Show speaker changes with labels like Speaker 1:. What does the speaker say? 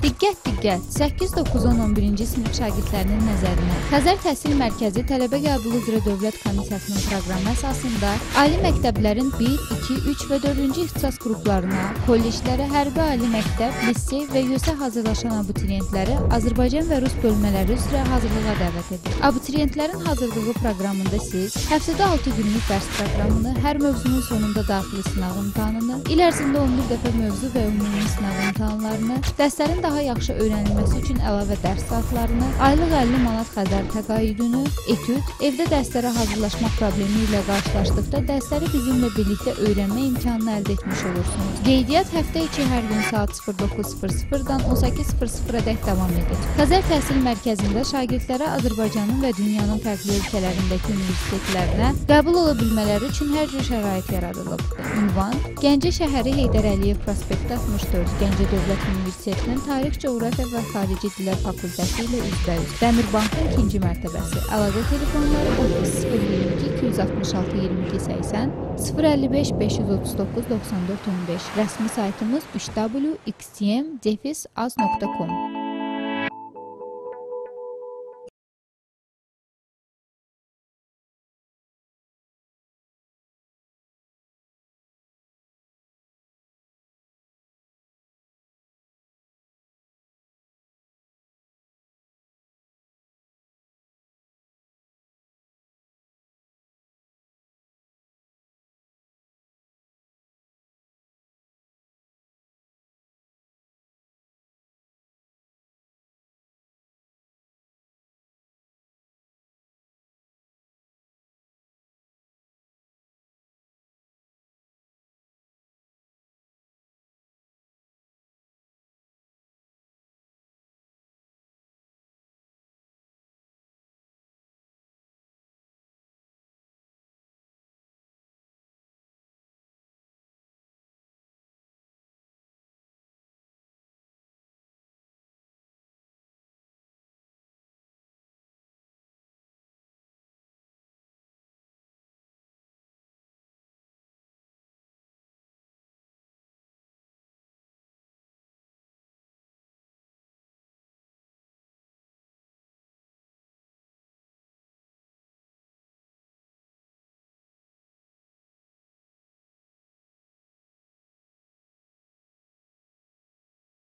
Speaker 1: Diqqət, diqqət! 8, 9, 10, 11-ci sinif şagirdlərinin nəzərinə. Xəzər Təhsil Mərkəzi Tələbə Qəbulu üzrə Dövlət Komissiyasının proqramı əsasında ali məktəblərin 1, 2, 3 və 4-cü ixtisas qruplarına, kolleclərə, hərbi ali məktəb, lisey və yüksək hazırlaşan abituriyentləri Azərbaycan və Rus bölmələri üzrə hazırlığa dəvət edir. Abituriyentlərin hazırlığı proqramında siz həftədə 6 günlük dərs proqramını, hər mövzunun sonunda daxili sınaq imtahanını, il ərzində 11 dəfə mövzu və ümumi sınaq imtahanlarını, dərslərin daha yaxşı öyrənilməsi üçün əlavə dərs saatlarını, aylıq 50 manat Xəzər təqaüdünü, etüd, evdə dərslərə hazırlaşmaq problemi ilə qarşılaşdıqda dərsləri bizimlə birlikdə öyrənmə imkanını əldə etmiş olursunuz. Qeydiyyat həftə içi hər gün saat 09:00-dan 18:00-dək davam edir. Xəzər Təhsil Mərkəzində şagirdlərə Azərbaycanın və dünyanın fərqli ölkələrindəki universitetlərinə qəbul ola bilmələri üçün hər cür şərait yaradılıb. Ünvan: Gəncə şəhəri Heydər Əliyev prospekti 64, Gəncə Dövlət Universitetinin Tarix, Coğrafiya və Xarici Dillər Fakültəsi ilə üzbəüz. Dəmirbankın 2-ci mərtəbəsi. Əlaqə telefonları 022 266 22 80 055 539 94 15. Rəsmi saytımız www.xtm-az.com.